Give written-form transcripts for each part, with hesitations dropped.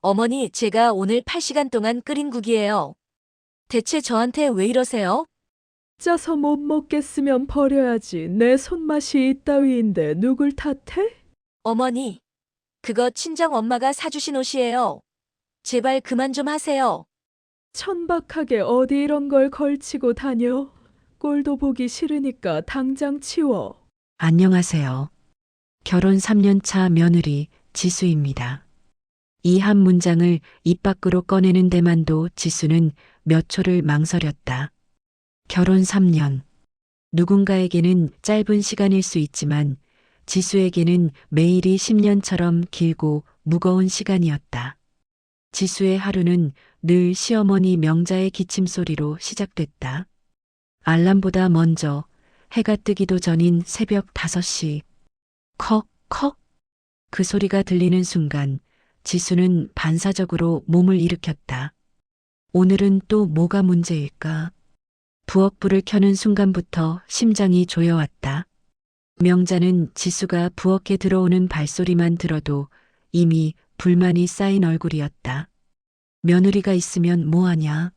어머니, 제가 오늘 8시간 동안 끓인 국이에요. 대체 저한테 왜 이러세요? 짜서 못 먹겠으면 버려야지. 내 손맛이 이따위인데 누굴 탓해? 어머니, 그거 친정 엄마가 사주신 옷이에요. 제발 그만 좀 하세요. 천박하게 어디 이런 걸 걸치고 다녀? 꼴도 보기 싫으니까 당장 치워. 안녕하세요. 결혼 3년 차 며느리 지수입니다. 이 한 문장을 입 밖으로 꺼내는 데만도 지수는 몇 초를 망설였다. 결혼 3년. 누군가에게는 짧은 시간일 수 있지만 지수에게는 매일이 10년처럼 길고 무거운 시간이었다. 지수의 하루는 늘 시어머니 명자의 기침 소리로 시작됐다. 알람보다 먼저 해가 뜨기도 전인 새벽 5시. 컥, 컥. 그 소리가 들리는 순간 지수는 반사적으로 몸을 일으켰다. 오늘은 또 뭐가 문제일까? 부엌불을 켜는 순간부터 심장이 조여왔다. 명자는 지수가 부엌에 들어오는 발소리만 들어도 이미 불만이 쌓인 얼굴이었다. 며느리가 있으면 뭐하냐?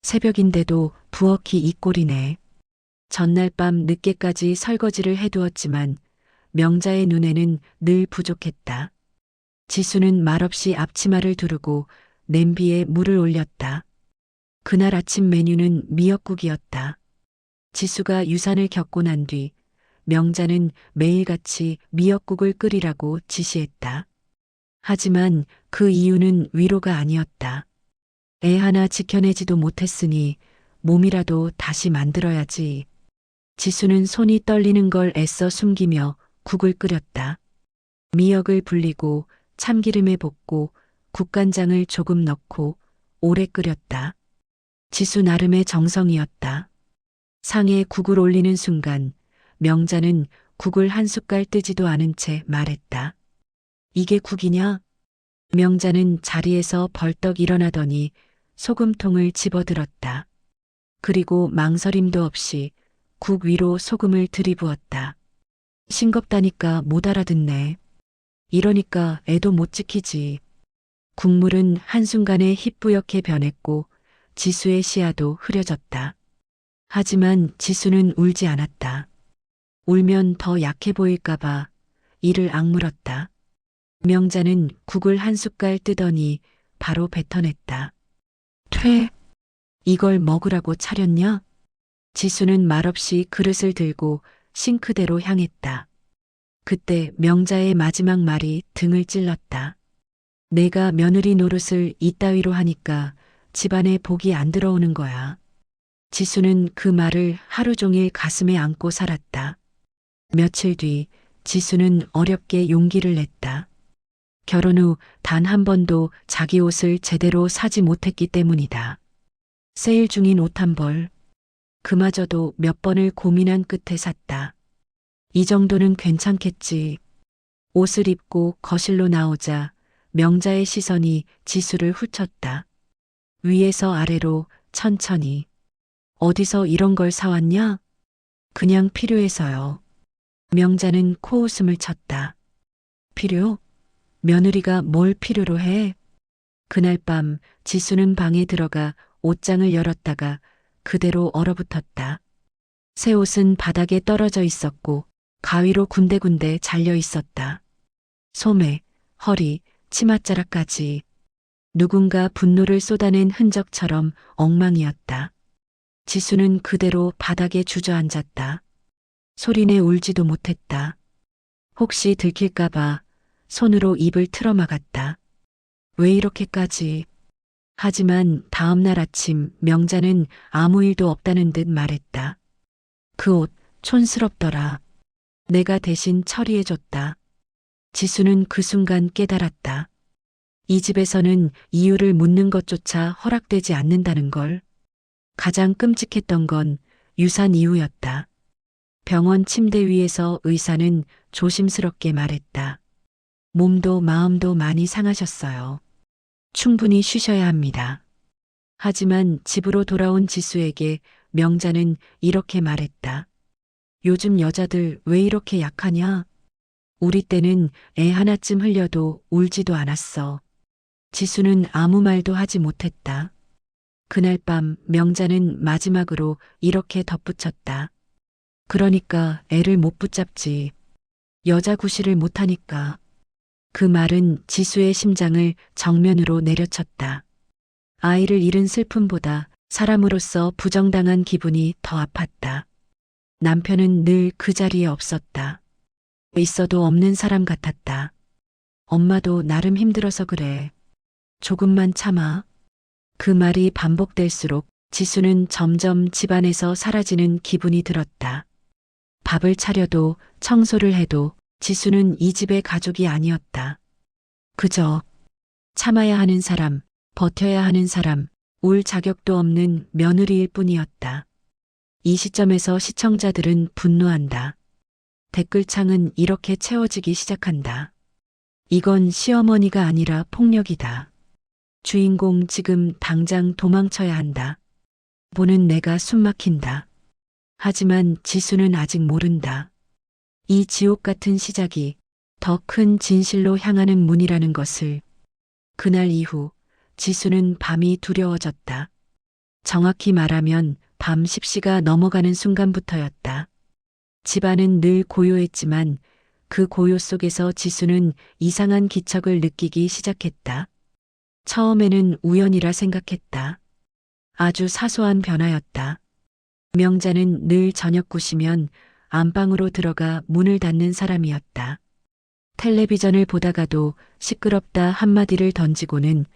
새벽인데도 부엌이 이 꼴이네. 전날 밤 늦게까지 설거지를 해두었지만 명자의 눈에는 늘 부족했다. 지수는 말없이 앞치마를 두르고 냄비에 물을 올렸다. 그날 아침 메뉴는 미역국이었다. 지수가 유산을 겪고 난 뒤 명자는 매일같이 미역국을 끓이라고 지시했다. 하지만 그 이유는 위로가 아니었다. 애 하나 지켜내지도 못했으니 몸이라도 다시 만들어야지. 지수는 손이 떨리는 걸 애써 숨기며 국을 끓였다. 미역을 불리고 참기름에 볶고 국간장을 조금 넣고 오래 끓였다. 지수 나름의 정성이었다. 상에 국을 올리는 순간 명자는 국을 한 숟갈 뜨지도 않은 채 말했다. 이게 국이냐? 명자는 자리에서 벌떡 일어나더니 소금통을 집어들었다. 그리고 망설임도 없이 국 위로 소금을 들이부었다. 싱겁다니까 못 알아듣네. 이러니까 애도 못 지키지. 국물은 한순간에 희뿌옇게 변했고 지수의 시야도 흐려졌다. 하지만 지수는 울지 않았다. 울면 더 약해 보일까봐 이를 악물었다. 명자는 국을 한 숟갈 뜨더니 바로 뱉어냈다. 퇴! 이걸 먹으라고 차렸냐? 지수는 말없이 그릇을 들고 싱크대로 향했다. 그때 명자의 마지막 말이 등을 찔렀다. 내가 며느리 노릇을 이따위로 하니까 집안에 복이 안 들어오는 거야. 지수는 그 말을 하루 종일 가슴에 안고 살았다. 며칠 뒤 지수는 어렵게 용기를 냈다. 결혼 후 단 한 번도 자기 옷을 제대로 사지 못했기 때문이다. 세일 중인 옷 한 벌. 그마저도 몇 번을 고민한 끝에 샀다. 이 정도는 괜찮겠지. 옷을 입고 거실로 나오자 명자의 시선이 지수를 훑었다. 위에서 아래로 천천히. 어디서 이런 걸 사왔냐? 그냥 필요해서요. 명자는 코웃음을 쳤다. 필요? 며느리가 뭘 필요로 해? 그날 밤 지수는 방에 들어가 옷장을 열었다가 그대로 얼어붙었다. 새 옷은 바닥에 떨어져 있었고 가위로 군데군데 잘려 있었다. 소매, 허리, 치맛자락까지 누군가 분노를 쏟아낸 흔적처럼 엉망이었다. 지수는 그대로 바닥에 주저앉았다. 소리내 울지도 못했다. 혹시 들킬까봐 손으로 입을 틀어막았다. 왜 이렇게까지? 하지만 다음날 아침 명자는 아무 일도 없다는 듯 말했다. 그 옷 촌스럽더라. 내가 대신 처리해줬다. 지수는 그 순간 깨달았다. 이 집에서는 이유를 묻는 것조차 허락되지 않는다는 걸. 가장 끔찍했던 건 유산 이후였다. 병원 침대 위에서 의사는 조심스럽게 말했다. 몸도 마음도 많이 상하셨어요. 충분히 쉬셔야 합니다. 하지만 집으로 돌아온 지수에게 명자는 이렇게 말했다. 요즘 여자들 왜 이렇게 약하냐? 우리 때는 애 하나쯤 흘려도 울지도 않았어. 지수는 아무 말도 하지 못했다. 그날 밤 명자는 마지막으로 이렇게 덧붙였다. 그러니까 애를 못 붙잡지. 여자 구실을 못하니까. 그 말은 지수의 심장을 정면으로 내려쳤다. 아이를 잃은 슬픔보다 사람으로서 부정당한 기분이 더 아팠다. 남편은 늘 그 자리에 없었다. 있어도 없는 사람 같았다. 엄마도 나름 힘들어서 그래. 조금만 참아. 그 말이 반복될수록 지수는 점점 집안에서 사라지는 기분이 들었다. 밥을 차려도 청소를 해도 지수는 이 집의 가족이 아니었다. 그저 참아야 하는 사람, 버텨야 하는 사람, 울 자격도 없는 며느리일 뿐이었다. 이 시점에서 시청자들은 분노한다. 댓글창은 이렇게 채워지기 시작한다. 이건 시어머니가 아니라 폭력이다. 주인공 지금 당장 도망쳐야 한다. 보는 내가 숨막힌다. 하지만 지수는 아직 모른다. 이 지옥 같은 시작이 더 큰 진실로 향하는 문이라는 것을. 그날 이후 지수는 밤이 두려워졌다. 정확히 말하면 밤 10시가 넘어가는 순간부터였다. 집안은 늘 고요했지만 그 고요 속에서 지수는 이상한 기척을 느끼기 시작했다. 처음에는 우연이라 생각했다. 아주 사소한 변화였다. 명자는 늘 저녁 9시면 안방으로 들어가 문을 닫는 사람이었다. 텔레비전을 보다가도 시끄럽다 한마디를 던지고는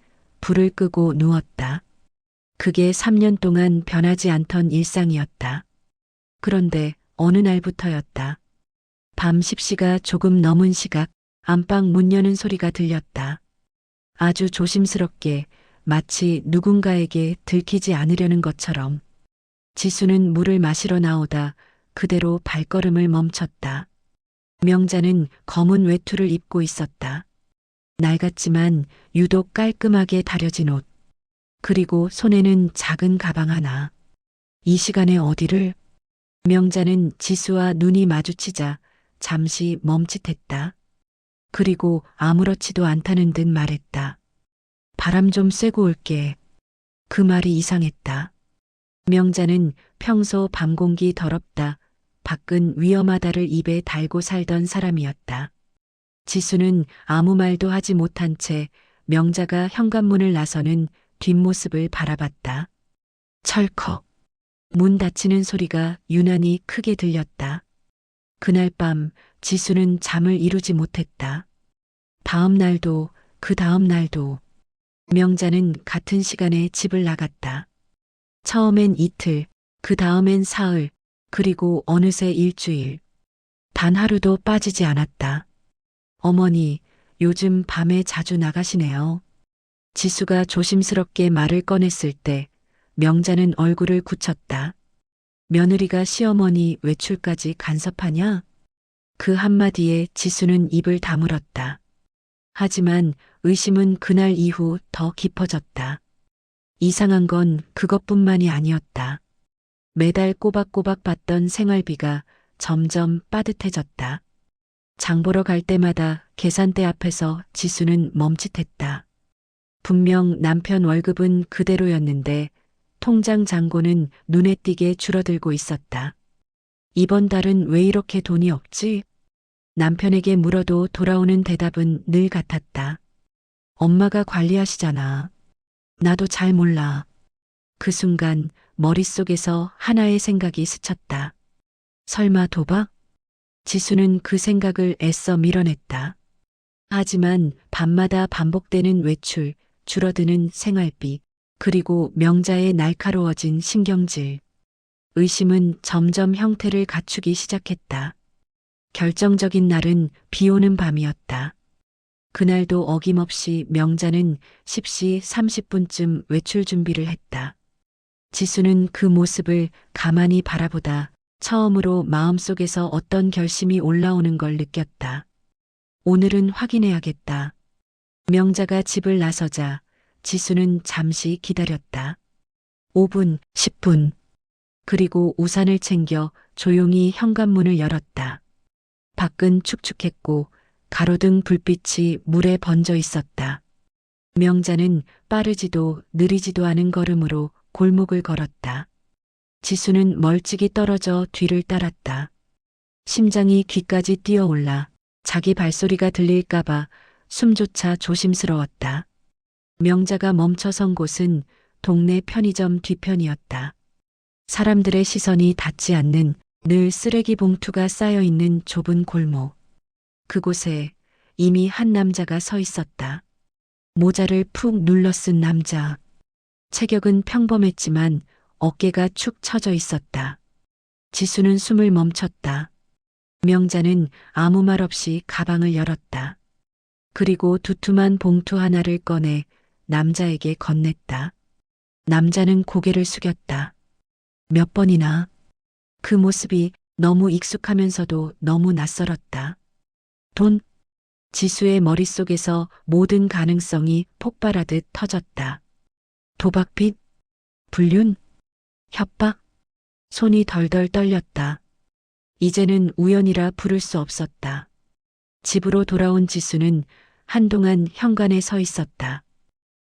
불을 끄고 누웠다. 그게 3년 동안 변하지 않던 일상이었다. 그런데 어느 날부터였다. 밤 10시가 조금 넘은 시각 안방 문 여는 소리가 들렸다. 아주 조심스럽게 마치 누군가에게 들키지 않으려는 것처럼. 지수는 물을 마시러 나오다 그대로 발걸음을 멈췄다. 명자는 검은 외투를 입고 있었다. 낡았지만 유독 깔끔하게 다려진 옷. 그리고 손에는 작은 가방 하나. 이 시간에 어디를? 명자는 지수와 눈이 마주치자 잠시 멈칫했다. 그리고 아무렇지도 않다는 듯 말했다. 바람 좀 쐬고 올게. 그 말이 이상했다. 명자는 평소 밤 공기 더럽다, 밖은 위험하다를 입에 달고 살던 사람이었다. 지수는 아무 말도 하지 못한 채 명자가 현관문을 나서는 뒷모습을 바라봤다. 철컥. 문 닫히는 소리가 유난히 크게 들렸다. 그날 밤 지수는 잠을 이루지 못했다. 다음 날도 그 다음 날도 명자는 같은 시간에 집을 나갔다. 처음엔 이틀, 그 다음엔 사흘, 그리고 어느새 일주일. 단 하루도 빠지지 않았다. 어머니, 요즘 밤에 자주 나가시네요. 지수가 조심스럽게 말을 꺼냈을 때 명자는 얼굴을 굳혔다. 며느리가 시어머니 외출까지 간섭하냐? 그 한마디에 지수는 입을 다물었다. 하지만 의심은 그날 이후 더 깊어졌다. 이상한 건 그것뿐만이 아니었다. 매달 꼬박꼬박 받던 생활비가 점점 빠듯해졌다. 장 보러 갈 때마다 계산대 앞에서 지수는 멈칫했다. 분명 남편 월급은 그대로였는데 통장 잔고는 눈에 띄게 줄어들고 있었다. 이번 달은 왜 이렇게 돈이 없지? 남편에게 물어도 돌아오는 대답은 늘 같았다. 엄마가 관리하시잖아. 나도 잘 몰라. 그 순간 머릿속에서 하나의 생각이 스쳤다. 설마 도박? 지수는 그 생각을 애써 밀어냈다. 하지만 밤마다 반복되는 외출, 줄어드는 생활비, 그리고 명자의 날카로워진 신경질. 의심은 점점 형태를 갖추기 시작했다. 결정적인 날은 비 오는 밤이었다. 그날도 어김없이 명자는 10시 30분쯤 외출 준비를 했다. 지수는 그 모습을 가만히 바라보다 처음으로 마음속에서 어떤 결심이 올라오는 걸 느꼈다. 오늘은 확인해야겠다. 명자가 집을 나서자 지수는 잠시 기다렸다. 5분, 10분. 그리고 우산을 챙겨 조용히 현관문을 열었다. 밖은 축축했고 가로등 불빛이 물에 번져 있었다. 명자는 빠르지도 느리지도 않은 걸음으로 골목을 걸었다. 지수는 멀찍이 떨어져 뒤를 따랐다. 심장이 귀까지 뛰어올라 자기 발소리가 들릴까봐 숨조차 조심스러웠다. 명자가 멈춰선 곳은 동네 편의점 뒤편이었다. 사람들의 시선이 닿지 않는 늘 쓰레기 봉투가 쌓여 있는 좁은 골목. 그곳에 이미 한 남자가 서 있었다. 모자를 푹 눌러 쓴 남자. 체격은 평범했지만 어깨가 축 처져 있었다. 지수는 숨을 멈췄다. 명자는 아무 말 없이 가방을 열었다. 그리고 두툼한 봉투 하나를 꺼내 남자에게 건넸다. 남자는 고개를 숙였다. 몇 번이나 그 모습이 너무 익숙하면서도 너무 낯설었다. 돈? 지수의 머릿속에서 모든 가능성이 폭발하듯 터졌다. 도박빚? 불륜? 협박? 손이 덜덜 떨렸다. 이제는 우연이라 부를 수 없었다. 집으로 돌아온 지수는 한동안 현관에 서 있었다.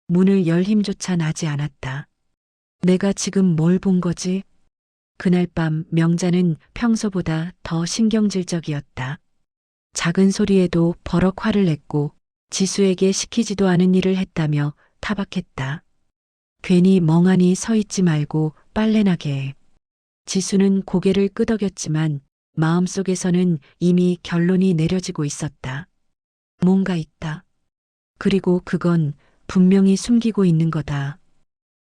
문을 열 힘조차 나지 않았다. 내가 지금 뭘 본 거지? 그날 밤 명자는 평소보다 더 신경질적이었다. 작은 소리에도 버럭 화를 냈고 지수에게 시키지도 않은 일을 했다며 타박했다. 괜히 멍하니 서 있지 말고 빨래나게 해. 지수는 고개를 끄덕였지만 마음속에서는 이미 결론이 내려지고 있었다. 뭔가 있다. 그리고 그건 분명히 숨기고 있는 거다.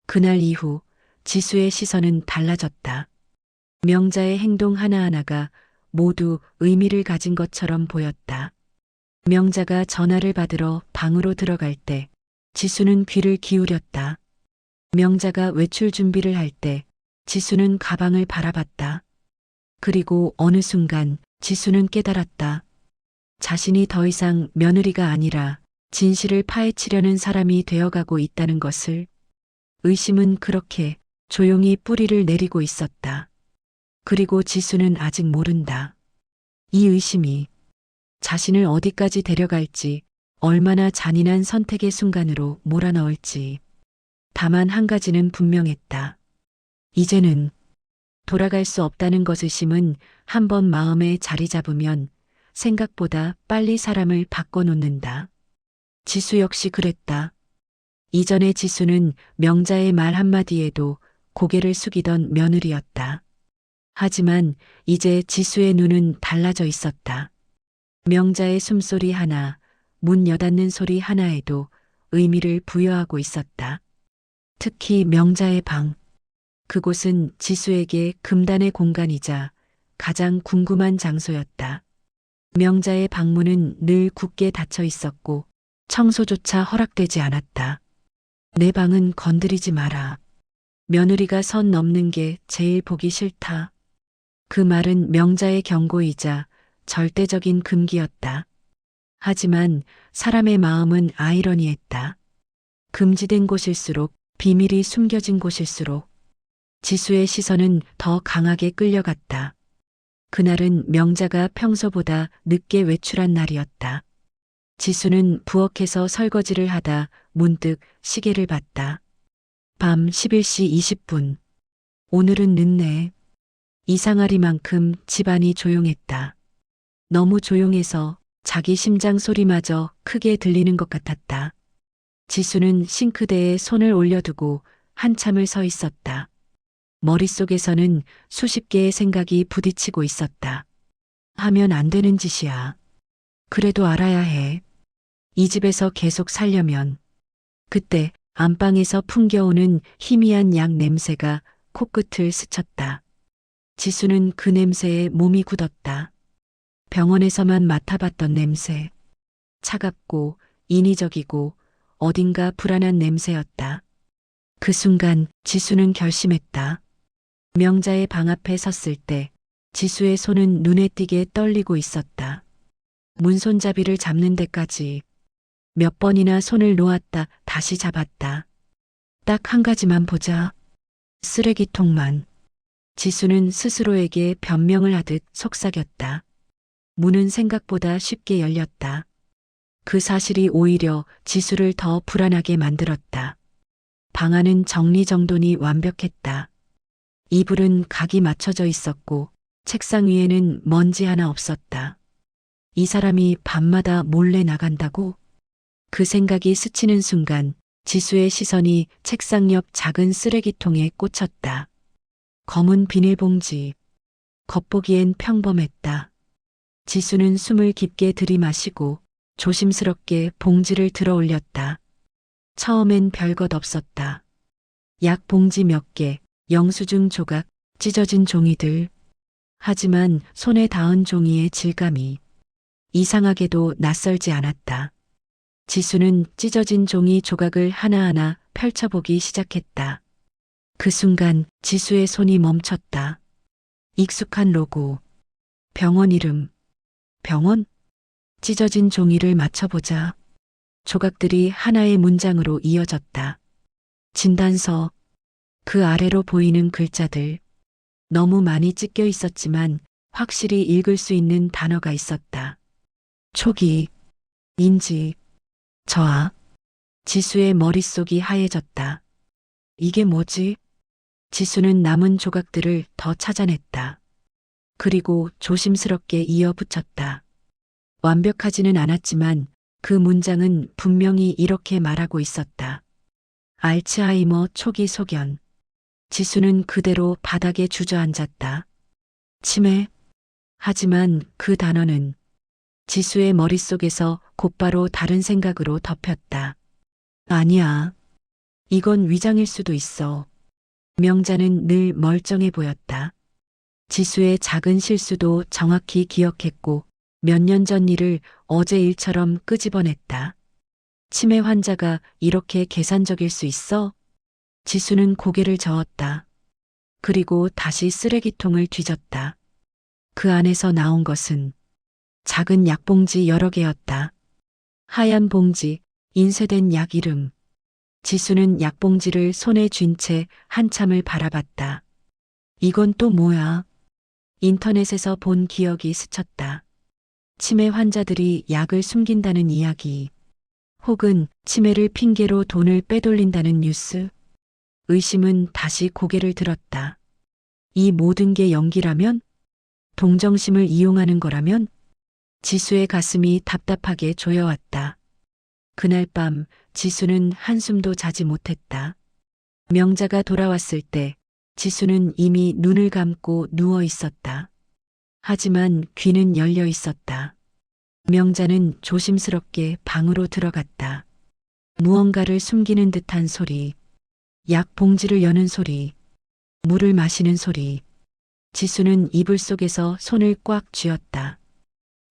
그날 이후 지수의 시선은 달라졌다. 명자의 행동 하나하나가 모두 의미를 가진 것처럼 보였다. 명자가 전화를 받으러 방으로 들어갈 때 지수는 귀를 기울였다. 명자가 외출 준비를 할 때 지수는 가방을 바라봤다. 그리고 어느 순간 지수는 깨달았다. 자신이 더 이상 며느리가 아니라 진실을 파헤치려는 사람이 되어가고 있다는 것을. 의심은 그렇게 조용히 뿌리를 내리고 있었다. 그리고 지수는 아직 모른다. 이 의심이 자신을 어디까지 데려갈지, 얼마나 잔인한 선택의 순간으로 몰아넣을지. 다만 한 가지는 분명했다. 이제는 돌아갈 수 없다는 것의심은 한번 마음에 자리 잡으면 생각보다 빨리 사람을 바꿔놓는다. 지수 역시 그랬다. 이전에 지수는 명자의 말 한마디에도 고개를 숙이던 며느리였다. 하지만 이제 지수의 눈은 달라져 있었다. 명자의 숨소리 하나, 문 여닫는 소리 하나에도 의미를 부여하고 있었다. 특히 명자의 방. 그곳은 지수에게 금단의 공간이자 가장 궁금한 장소였다. 명자의 방문은 늘 굳게 닫혀 있었고 청소조차 허락되지 않았다. 내 방은 건드리지 마라. 며느리가 선 넘는 게 제일 보기 싫다. 그 말은 명자의 경고이자 절대적인 금기였다. 하지만 사람의 마음은 아이러니했다. 금지된 곳일수록, 비밀이 숨겨진 곳일수록 지수의 시선은 더 강하게 끌려갔다. 그날은 명자가 평소보다 늦게 외출한 날이었다. 지수는 부엌에서 설거지를 하다 문득 시계를 봤다. 밤 11시 20분. 오늘은 늦네. 이상하리만큼 집안이 조용했다. 너무 조용해서 자기 심장 소리마저 크게 들리는 것 같았다. 지수는 싱크대에 손을 올려두고 한참을 서 있었다. 머릿속에서는 수십 개의 생각이 부딪히고 있었다. 하면 안 되는 짓이야. 그래도 알아야 해. 이 집에서 계속 살려면. 그때 안방에서 풍겨오는 희미한 약 냄새가 코끝을 스쳤다. 지수는 그 냄새에 몸이 굳었다. 병원에서만 맡아봤던 냄새. 차갑고 인위적이고 어딘가 불안한 냄새였다. 그 순간 지수는 결심했다. 명자의 방 앞에 섰을 때 지수의 손은 눈에 띄게 떨리고 있었다. 문손잡이를 잡는 데까지 몇 번이나 손을 놓았다 다시 잡았다. 딱 한 가지만 보자. 쓰레기통만. 지수는 스스로에게 변명을 하듯 속삭였다. 문은 생각보다 쉽게 열렸다. 그 사실이 오히려 지수를 더 불안하게 만들었다. 방 안은 정리정돈이 완벽했다. 이불은 각이 맞춰져 있었고 책상 위에는 먼지 하나 없었다. 이 사람이 밤마다 몰래 나간다고? 그 생각이 스치는 순간 지수의 시선이 책상 옆 작은 쓰레기통에 꽂혔다. 검은 비닐봉지. 겉보기엔 평범했다. 지수는 숨을 깊게 들이마시고 조심스럽게 봉지를 들어 올렸다. 처음엔 별것 없었다. 약 봉지 몇 개, 영수증 조각, 찢어진 종이들. 하지만 손에 닿은 종이의 질감이 이상하게도 낯설지 않았다. 지수는 찢어진 종이 조각을 하나하나 펼쳐보기 시작했다. 그 순간 지수의 손이 멈췄다. 익숙한 로고. 병원 이름. 병원? 찢어진 종이를 맞춰보자. 조각들이 하나의 문장으로 이어졌다. 진단서. 그 아래로 보이는 글자들. 너무 많이 찢겨 있었지만 확실히 읽을 수 있는 단어가 있었다. 초기, 인지, 저하. 지수의 머릿속이 하얘졌다. 이게 뭐지? 지수는 남은 조각들을 더 찾아냈다. 그리고 조심스럽게 이어붙였다. 완벽하지는 않았지만 그 문장은 분명히 이렇게 말하고 있었다. 알츠하이머 초기 소견. 지수는 그대로 바닥에 주저앉았다. 치매. 하지만 그 단어는 지수의 머릿속에서 곧바로 다른 생각으로 덮였다. 아니야. 이건 위장일 수도 있어. 명자는 늘 멀쩡해 보였다. 지수의 작은 실수도 정확히 기억했고 몇 년 전 일을 어제 일처럼 끄집어냈다. 치매 환자가 이렇게 계산적일 수 있어? 지수는 고개를 저었다. 그리고 다시 쓰레기통을 뒤졌다. 그 안에서 나온 것은 작은 약봉지 여러 개였다. 하얀 봉지, 인쇄된 약 이름. 지수는 약봉지를 손에 쥔 채 한참을 바라봤다. 이건 또 뭐야? 인터넷에서 본 기억이 스쳤다. 치매 환자들이 약을 숨긴다는 이야기. 혹은 치매를 핑계로 돈을 빼돌린다는 뉴스. 의심은 다시 고개를 들었다. 이 모든 게 연기라면? 동정심을 이용하는 거라면? 지수의 가슴이 답답하게 조여왔다. 그날 밤 지수는 한숨도 자지 못했다. 명자가 돌아왔을 때 지수는 이미 눈을 감고 누워 있었다. 하지만 귀는 열려 있었다. 명자는 조심스럽게 방으로 들어갔다. 무언가를 숨기는 듯한 소리, 약 봉지를 여는 소리, 물을 마시는 소리. 지수는 이불 속에서 손을 꽉 쥐었다.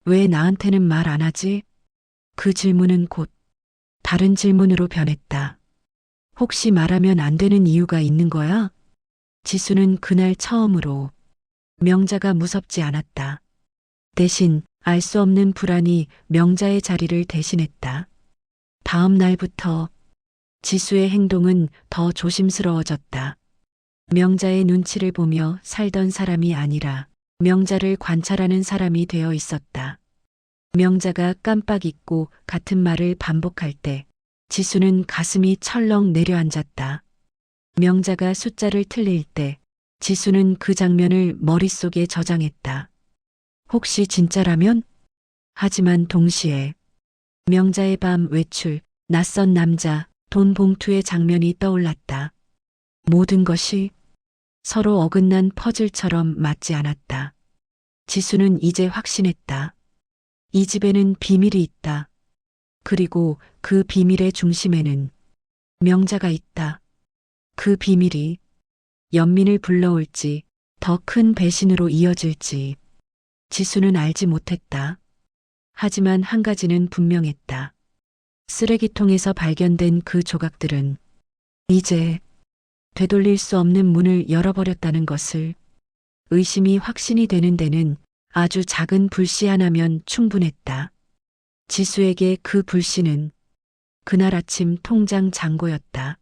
왜 나한테는 말 안 하지? 그 질문은 곧 다른 질문으로 변했다. 혹시 말하면 안 되는 이유가 있는 거야? 지수는 그날 처음으로 명자가 무섭지 않았다. 대신 알 수 없는 불안이 명자의 자리를 대신했다. 다음 날부터 지수의 행동은 더 조심스러워졌다. 명자의 눈치를 보며 살던 사람이 아니라 명자를 관찰하는 사람이 되어 있었다. 명자가 깜빡 잊고 같은 말을 반복할 때 지수는 가슴이 철렁 내려앉았다. 명자가 숫자를 틀릴 때 지수는 그 장면을 머릿속에 저장했다. 혹시 진짜라면? 하지만 동시에 명자의 밤 외출, 낯선 남자, 돈 봉투의 장면이 떠올랐다. 모든 것이 서로 어긋난 퍼즐처럼 맞지 않았다. 지수는 이제 확신했다. 이 집에는 비밀이 있다. 그리고 그 비밀의 중심에는 명자가 있다. 그 비밀이 연민을 불러올지 더 큰 배신으로 이어질지 지수는 알지 못했다. 하지만 한 가지는 분명했다. 쓰레기통에서 발견된 그 조각들은 이제 되돌릴 수 없는 문을 열어버렸다는 것을. 의심이 확신이 되는 데는 아주 작은 불씨 하나면 충분했다. 지수에게 그 불씨는 그날 아침 통장 잔고였다.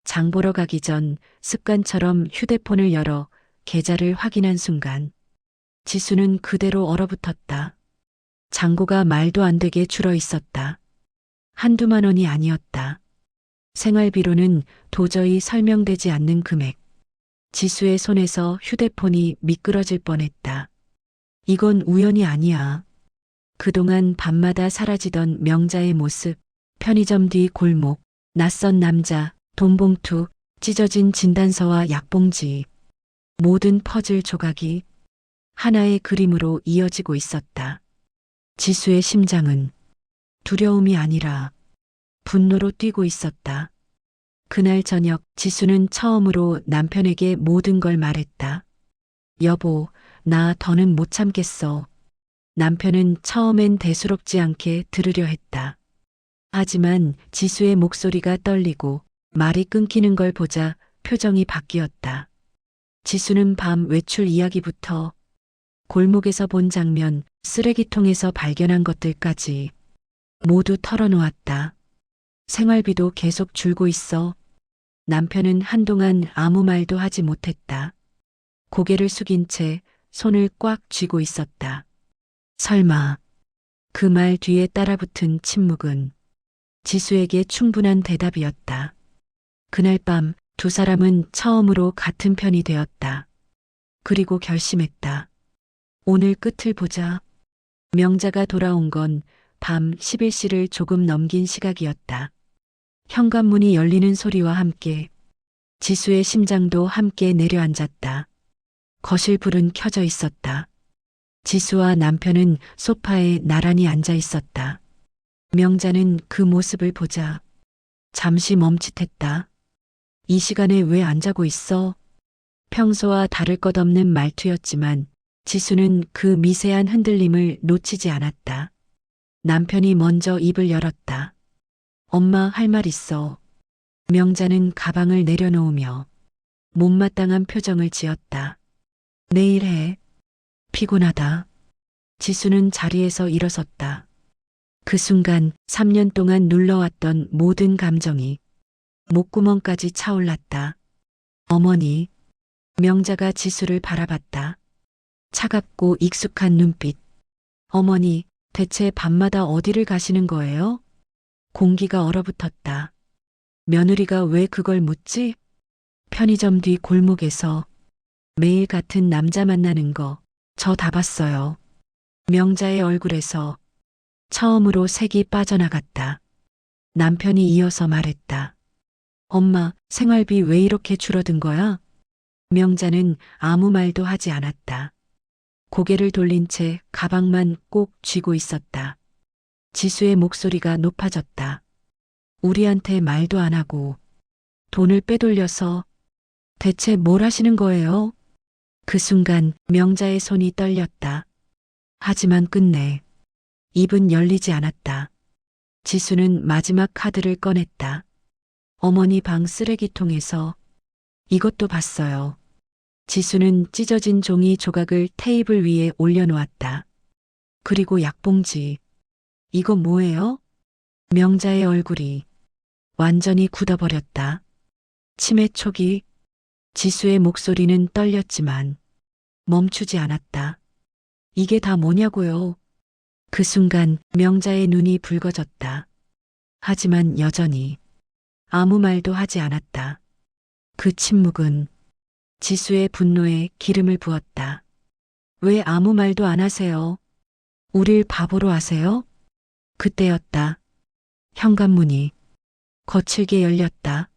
장 보러 가기 전 습관처럼 휴대폰을 열어 계좌를 확인한 순간 지수는 그대로 얼어붙었다. 잔고가 말도 안 되게 줄어 있었다. 한두만 원이 아니었다. 생활비로는 도저히 설명되지 않는 금액. 지수의 손에서 휴대폰이 미끄러질 뻔했다. 이건 우연이 아니야. 그동안 밤마다 사라지던 명자의 모습, 편의점 뒤 골목, 낯선 남자, 돈봉투, 찢어진 진단서와 약봉지. 모든 퍼즐 조각이 하나의 그림으로 이어지고 있었다. 지수의 심장은 두려움이 아니라 분노로 뛰고 있었다. 그날 저녁 지수는 처음으로 남편에게 모든 걸 말했다. 여보, 나 더는 못 참겠어. 남편은 처음엔 대수롭지 않게 들으려 했다. 하지만 지수의 목소리가 떨리고 말이 끊기는 걸 보자 표정이 바뀌었다. 지수는 밤 외출 이야기부터 골목에서 본 장면, 쓰레기통에서 발견한 것들까지 모두 털어놓았다. 생활비도 계속 줄고 있어. 남편은 한동안 아무 말도 하지 못했다. 고개를 숙인 채 손을 꽉 쥐고 있었다. 설마 그 말 뒤에 따라붙은 침묵은 지수에게 충분한 대답이었다. 그날 밤 두 사람은 처음으로 같은 편이 되었다. 그리고 결심했다. 오늘 끝을 보자. 명자가 돌아온 건 밤 11시를 조금 넘긴 시각이었다. 현관문이 열리는 소리와 함께 지수의 심장도 함께 내려앉았다. 거실 불은 켜져 있었다. 지수와 남편은 소파에 나란히 앉아 있었다. 명자는 그 모습을 보자 잠시 멈칫했다. 이 시간에 왜 안 자고 있어? 평소와 다를 것 없는 말투였지만 지수는 그 미세한 흔들림을 놓치지 않았다. 남편이 먼저 입을 열었다. 엄마 할 말 있어. 명자는 가방을 내려놓으며 못마땅한 표정을 지었다. 내일 해. 피곤하다. 지수는 자리에서 일어섰다. 그 순간 3년 동안 눌러왔던 모든 감정이 목구멍까지 차올랐다. 어머니. 명자가 지수를 바라봤다. 차갑고 익숙한 눈빛. 어머니, 대체 밤마다 어디를 가시는 거예요? 공기가 얼어붙었다. 며느리가 왜 그걸 묻지? 편의점 뒤 골목에서 매일 같은 남자 만나는 거 저 다 봤어요. 명자의 얼굴에서 처음으로 색이 빠져나갔다. 남편이 이어서 말했다. 엄마, 생활비 왜 이렇게 줄어든 거야? 명자는 아무 말도 하지 않았다. 고개를 돌린 채 가방만 꼭 쥐고 있었다. 지수의 목소리가 높아졌다. 우리한테 말도 안 하고 돈을 빼돌려서 대체 뭘 하시는 거예요? 그 순간 명자의 손이 떨렸다. 하지만 끝내 입은 열리지 않았다. 지수는 마지막 카드를 꺼냈다. 어머니 방 쓰레기통에서 이것도 봤어요. 지수는 찢어진 종이 조각을 테이블 위에 올려놓았다. 그리고 약봉지. 이거 뭐예요? 명자의 얼굴이 완전히 굳어버렸다. 치매 초기. 지수의 목소리는 떨렸지만 멈추지 않았다. 이게 다 뭐냐고요? 그 순간 명자의 눈이 붉어졌다. 하지만 여전히 아무 말도 하지 않았다. 그 침묵은 지수의 분노에 기름을 부었다. 왜 아무 말도 안 하세요? 우릴 바보로 하세요? 그때였다. 현관문이 거칠게 열렸다.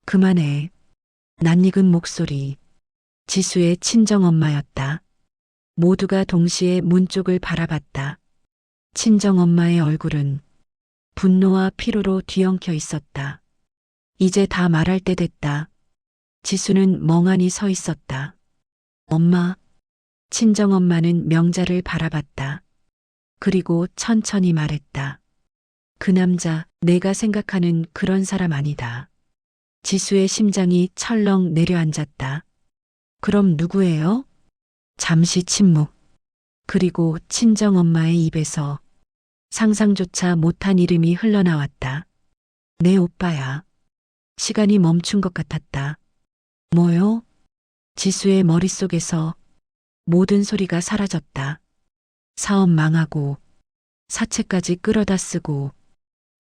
그만해. 낯익은 목소리. 지수의 친정엄마였다. 모두가 동시에 문 쪽을 바라봤다. 친정엄마의 얼굴은 분노와 피로로 뒤엉켜 있었다. 이제 다 말할 때 됐다. 지수는 멍하니 서 있었다. 엄마. 친정엄마는 명자를 바라봤다. 그리고 천천히 말했다. 그 남자, 내가 생각하는 그런 사람 아니다. 지수의 심장이 철렁 내려앉았다. 그럼 누구예요? 잠시 침묵. 그리고 친정엄마의 입에서 상상조차 못한 이름이 흘러나왔다. 내 오빠야. 시간이 멈춘 것 같았다. 뭐요? 지수의 머릿속에서 모든 소리가 사라졌다. 사업 망하고 사채까지 끌어다 쓰고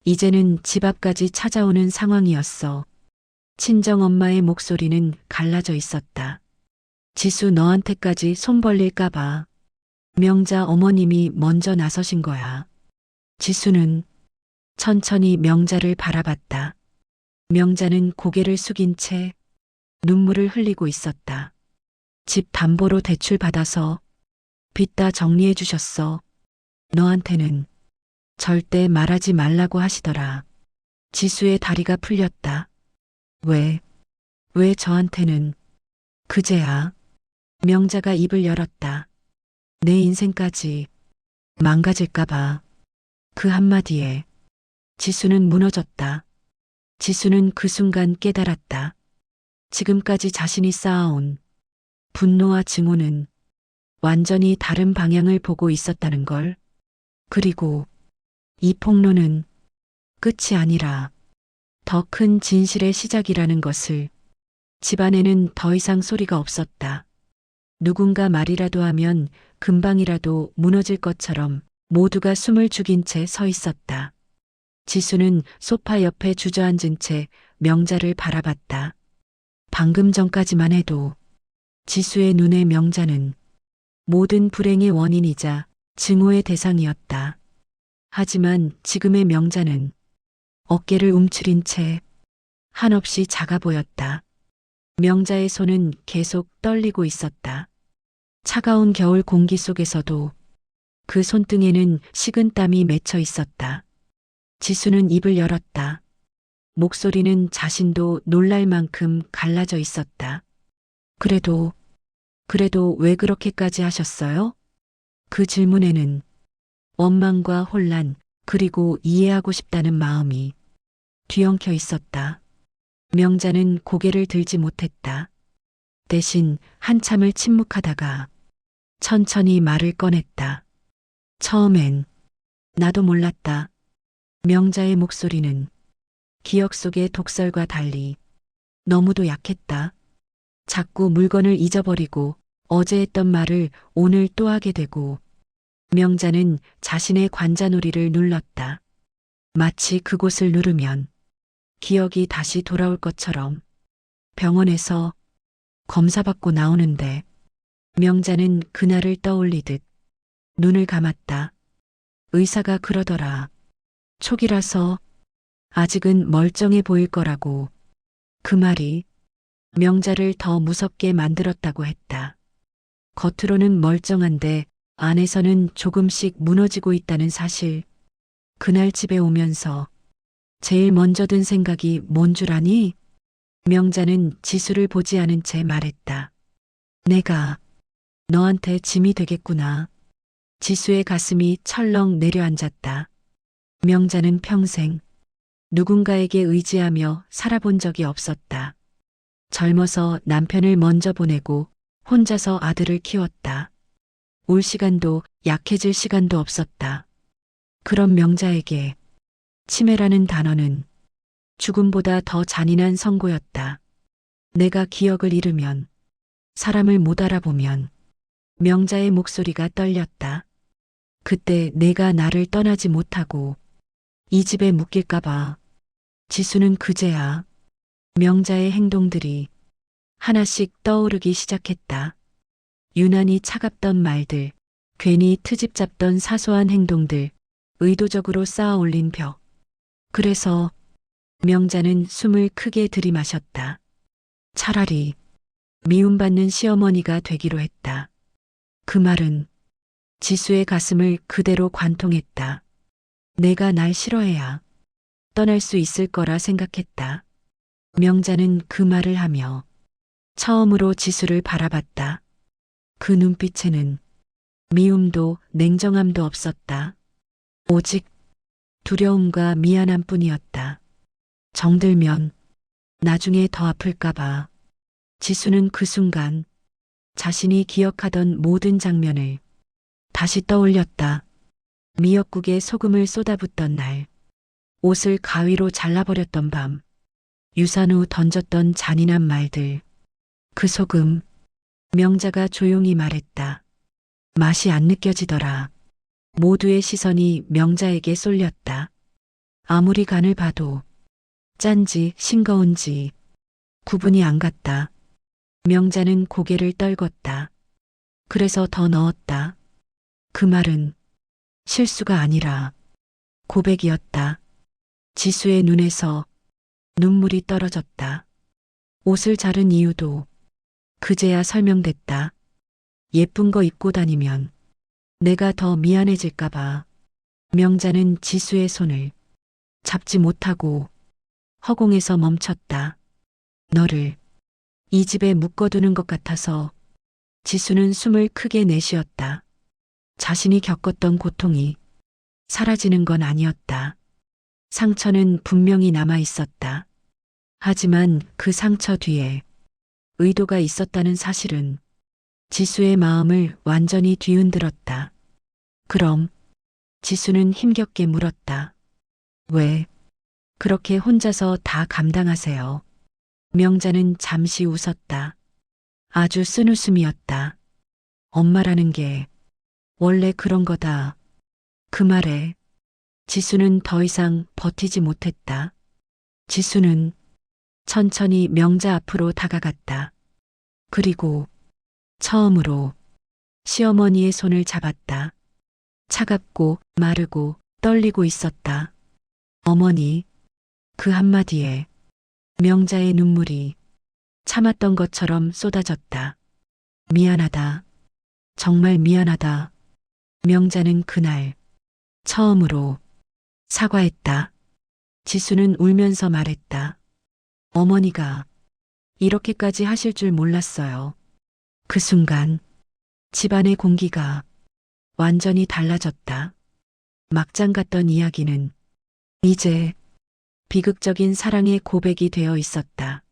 이제는 집 앞까지 찾아오는 상황이었어. 친정 엄마의 목소리는 갈라져 있었다. 지수 너한테까지 손 벌릴까봐. 명자 어머님이 먼저 나서신 거야. 지수는 천천히 명자를 바라봤다. 명자는 고개를 숙인 채 눈물을 흘리고 있었다. 집 담보로 대출 받아서 빚 다 정리해 주셨어. 너한테는 절대 말하지 말라고 하시더라. 지수의 다리가 풀렸다. 왜 저한테는? 그제야 명자가 입을 열었다. 내 인생까지 망가질까봐. 그 한마디에 지수는 무너졌다. 지수는 그 순간 깨달았다. 지금까지 자신이 쌓아온 분노와 증오는 완전히 다른 방향을 보고 있었다는 걸. 그리고 이 폭로는 끝이 아니라 더 큰 진실의 시작이라는 것을. 집안에는 더 이상 소리가 없었다. 누군가 말이라도 하면 금방이라도 무너질 것처럼 모두가 숨을 죽인 채 서 있었다. 지수는 소파 옆에 주저앉은 채 명자를 바라봤다. 방금 전까지만 해도 지수의 눈에 명자는 모든 불행의 원인이자 증오의 대상이었다. 하지만 지금의 명자는 어깨를 움츠린 채 한없이 작아 보였다. 명자의 손은 계속 떨리고 있었다. 차가운 겨울 공기 속에서도 그 손등에는 식은 땀이 맺혀 있었다. 지수는 입을 열었다. 목소리는 자신도 놀랄 만큼 갈라져 있었다. 그래도 왜 그렇게까지 하셨어요? 그 질문에는 원망과 혼란, 그리고 이해하고 싶다는 마음이 뒤엉켜 있었다. 명자는 고개를 들지 못했다. 대신 한참을 침묵하다가 천천히 말을 꺼냈다. 처음엔 나도 몰랐다. 명자의 목소리는 기억 속의 독설과 달리 너무도 약했다. 자꾸 물건을 잊어버리고 어제 했던 말을 오늘 또 하게 되고. 명자는 자신의 관자놀이를 눌렀다. 마치 그곳을 누르면 기억이 다시 돌아올 것처럼. 병원에서 검사받고 나오는데 명자는 그날을 떠올리듯 눈을 감았다. 의사가 그러더라. 초기라서 아직은 멀쩡해 보일 거라고. 그 말이 명자를 더 무섭게 만들었다고 했다. 겉으로는 멀쩡한데 안에서는 조금씩 무너지고 있다는 사실. 그날 집에 오면서 제일 먼저 든 생각이 뭔 줄 아니? 명자는 지수를 보지 않은 채 말했다. 내가 너한테 짐이 되겠구나. 지수의 가슴이 철렁 내려앉았다. 명자는 평생 누군가에게 의지하며 살아본 적이 없었다. 젊어서 남편을 먼저 보내고 혼자서 아들을 키웠다. 울 시간도 약해질 시간도 없었다. 그런 명자에게 치매라는 단어는 죽음보다 더 잔인한 선고였다. 내가 기억을 잃으면, 사람을 못 알아보면. 명자의 목소리가 떨렸다. 그때 내가 나를 떠나지 못하고 이 집에 묶일까봐. 지수는 그제야 명자의 행동들이 하나씩 떠오르기 시작했다. 유난히 차갑던 말들, 괜히 트집 잡던 사소한 행동들, 의도적으로 쌓아 올린 벽. 그래서 명자는 숨을 크게 들이마셨다. 차라리 미움받는 시어머니가 되기로 했다. 그 말은 지수의 가슴을 그대로 관통했다. 내가 날 싫어해야 떠날 수 있을 거라 생각했다. 명자는 그 말을 하며 처음으로 지수를 바라봤다. 그 눈빛에는 미움도 냉정함도 없었다. 오직 두려움과 미안함 뿐이었다. 정들면 나중에 더 아플까봐. 지수는 그 순간 자신이 기억하던 모든 장면을 다시 떠올렸다. 미역국에 소금을 쏟아붓던 날, 옷을 가위로 잘라버렸던 밤, 유산 후 던졌던 잔인한 말들. 그 소금, 명자가 조용히 말했다. 맛이 안 느껴지더라. 모두의 시선이 명자에게 쏠렸다. 아무리 간을 봐도 짠지 싱거운지 구분이 안 갔다. 명자는 고개를 떨궜다. 그래서 더 넣었다. 그 말은 실수가 아니라 고백이었다. 지수의 눈에서 눈물이 떨어졌다. 옷을 자른 이유도 그제야 설명됐다. 예쁜 거 입고 다니면 내가 더 미안해질까봐. 명자는 지수의 손을 잡지 못하고 허공에서 멈췄다. 너를 이 집에 묶어두는 것 같아서. 지수는 숨을 크게 내쉬었다. 자신이 겪었던 고통이 사라지는 건 아니었다. 상처는 분명히 남아 있었다. 하지만 그 상처 뒤에 의도가 있었다는 사실은 지수의 마음을 완전히 뒤흔들었다. 그럼 지수는 힘겹게 물었다. 왜 그렇게 혼자서 다 감당하세요? 명자는 잠시 웃었다. 아주 쓴 웃음이었다. 엄마라는 게 원래 그런 거다. 그 말에 지수는 더 이상 버티지 못했다. 지수는 천천히 명자 앞으로 다가갔다. 그리고 처음으로 시어머니의 손을 잡았다. 차갑고 마르고 떨리고 있었다. 어머니, 그 한마디에 명자의 눈물이 참았던 것처럼 쏟아졌다. 미안하다. 정말 미안하다. 명자는 그날 처음으로 사과했다. 지수는 울면서 말했다. 어머니가 이렇게까지 하실 줄 몰랐어요. 그 순간 집안의 공기가 완전히 달라졌다. 막장 같던 이야기는 이제 비극적인 사랑의 고백이 되어 있었다.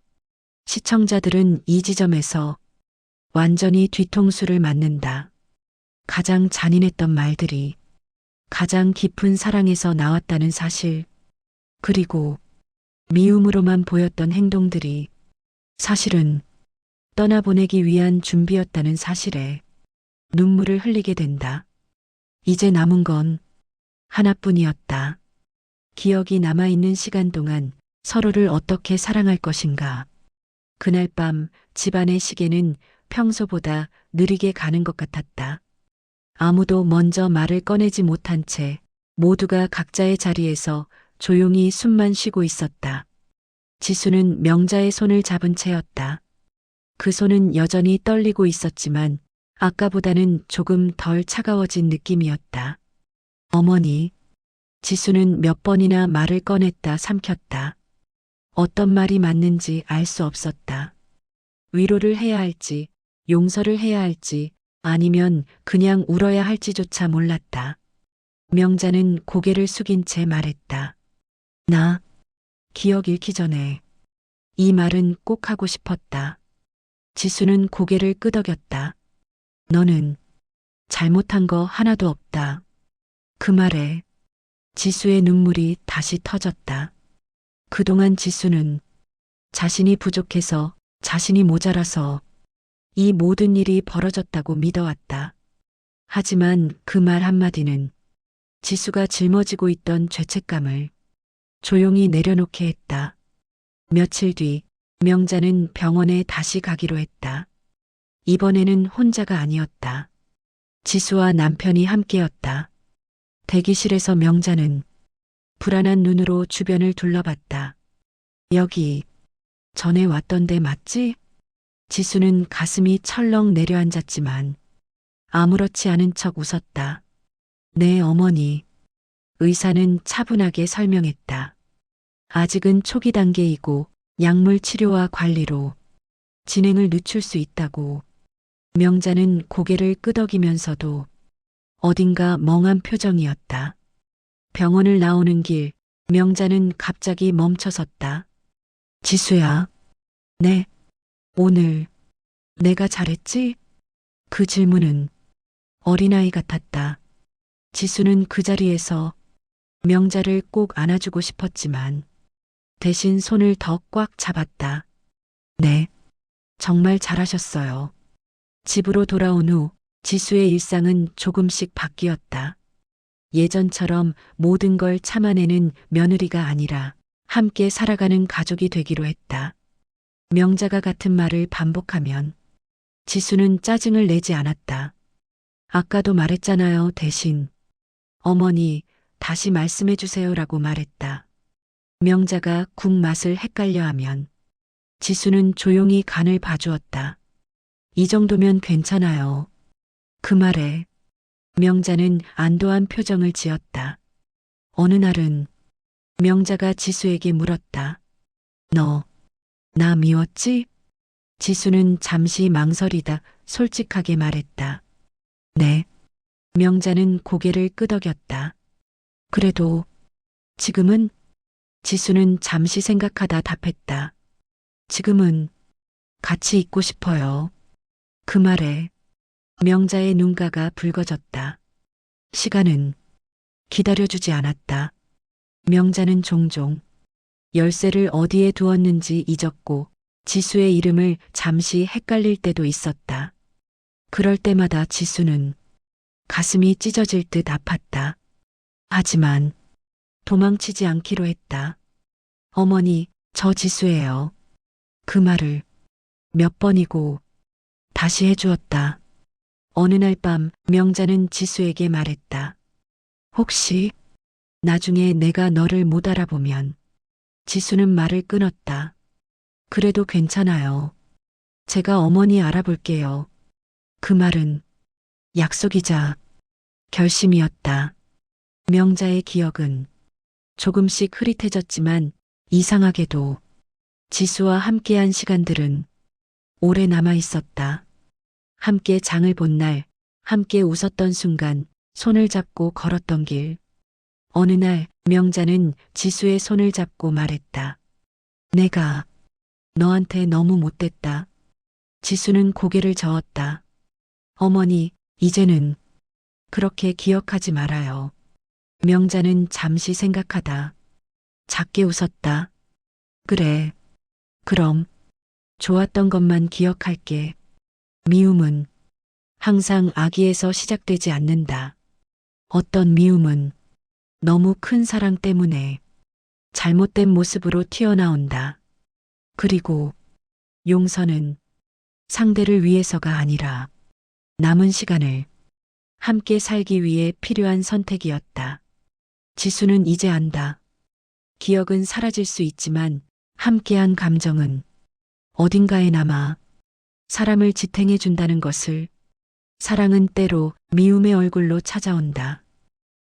시청자들은 이 지점에서 완전히 뒤통수를 맞는다. 가장 잔인했던 말들이 가장 깊은 사랑에서 나왔다는 사실, 그리고 미움으로만 보였던 행동들이 사실은 떠나보내기 위한 준비였다는 사실에 눈물을 흘리게 된다. 이제 남은 건 하나뿐이었다. 기억이 남아있는 시간 동안 서로를 어떻게 사랑할 것인가. 그날 밤 집안의 시계는 평소보다 느리게 가는 것 같았다. 아무도 먼저 말을 꺼내지 못한 채 모두가 각자의 자리에서 조용히 숨만 쉬고 있었다. 지수는 명자의 손을 잡은 채였다. 그 손은 여전히 떨리고 있었지만 아까보다는 조금 덜 차가워진 느낌이었다. 어머니, 지수는 몇 번이나 말을 꺼냈다 삼켰다. 어떤 말이 맞는지 알 수 없었다. 위로를 해야 할지, 용서를 해야 할지, 아니면 그냥 울어야 할지조차 몰랐다. 명자는 고개를 숙인 채 말했다. 나 기억 잃기 전에 이 말은 꼭 하고 싶었다. 지수는 고개를 끄덕였다. 너는 잘못한 거 하나도 없다. 그 말에 지수의 눈물이 다시 터졌다. 그동안 지수는 자신이 부족해서, 자신이 모자라서 이 모든 일이 벌어졌다고 믿어왔다. 하지만 그 말 한마디는 지수가 짊어지고 있던 죄책감을 조용히 내려놓게 했다. 며칠 뒤 명자는 병원에 다시 가기로 했다. 이번에는 혼자가 아니었다. 지수와 남편이 함께였다. 대기실에서 명자는 불안한 눈으로 주변을 둘러봤다. 여기 전에 왔던 데 맞지? 지수는 가슴이 철렁 내려앉았지만 아무렇지 않은 척 웃었다. 네, 어머니. 의사는 차분하게 설명했다. 아직은 초기 단계이고 약물 치료와 관리로 진행을 늦출 수 있다고. 명자는 고개를 끄덕이면서도 어딘가 멍한 표정이었다. 병원을 나오는 길, 명자는 갑자기 멈춰섰다. 지수야. 네. 오늘 내가 잘했지? 그 질문은 어린아이 같았다. 지수는 그 자리에서 명자를 꼭 안아주고 싶었지만 대신 손을 더 꽉 잡았다. 네, 정말 잘하셨어요. 집으로 돌아온 후 지수의 일상은 조금씩 바뀌었다. 예전처럼 모든 걸 참아내는 며느리가 아니라 함께 살아가는 가족이 되기로 했다. 명자가 같은 말을 반복하면 지수는 짜증을 내지 않았다. 아까도 말했잖아요. 대신 어머니 다시 말씀해 주세요라고 말했다. 명자가 국 맛을 헷갈려하면 지수는 조용히 간을 봐주었다. 이 정도면 괜찮아요. 그 말에 명자는 안도한 표정을 지었다. 어느 날은 명자가 지수에게 물었다. 너, 나 미웠지? 지수는 잠시 망설이다 솔직하게 말했다. 네. 명자는 고개를 끄덕였다. 그래도 지금은? 지수는 잠시 생각하다 답했다. 지금은 같이 있고 싶어요. 그 말에 명자의 눈가가 붉어졌다. 시간은 기다려주지 않았다. 명자는 종종 열쇠를 어디에 두었는지 잊었고 지수의 이름을 잠시 헷갈릴 때도 있었다. 그럴 때마다 지수는 가슴이 찢어질 듯 아팠다. 하지만 도망치지 않기로 했다. 어머니, 저 지수예요. 그 말을 몇 번이고 다시 해주었다. 어느 날 밤 명자는 지수에게 말했다. 혹시 나중에 내가 너를 못 알아보면 지수는 말을 끊었다. 그래도 괜찮아요. 제가 어머니 알아볼게요. 그 말은 약속이자 결심이었다. 명자의 기억은 조금씩 흐릿해졌지만 이상하게도 지수와 함께한 시간들은 오래 남아 있었다. 함께 장을 본 날, 함께 웃었던 순간, 손을 잡고 걸었던 길. 어느 날 명자는 지수의 손을 잡고 말했다. 내가 너한테 너무 못됐다. 지수는 고개를 저었다. 어머니, 이제는 그렇게 기억하지 말아요. 명자는 잠시 생각하다 작게 웃었다. 그래. 그럼 좋았던 것만 기억할게. 미움은 항상 악의에서 시작되지 않는다. 어떤 미움은 너무 큰 사랑 때문에 잘못된 모습으로 튀어나온다. 그리고 용서는 상대를 위해서가 아니라 남은 시간을 함께 살기 위해 필요한 선택이었다. 지수는 이제 안다. 기억은 사라질 수 있지만 함께한 감정은 어딘가에 남아 사람을 지탱해 준다는 것을. 사랑은 때로 미움의 얼굴로 찾아온다.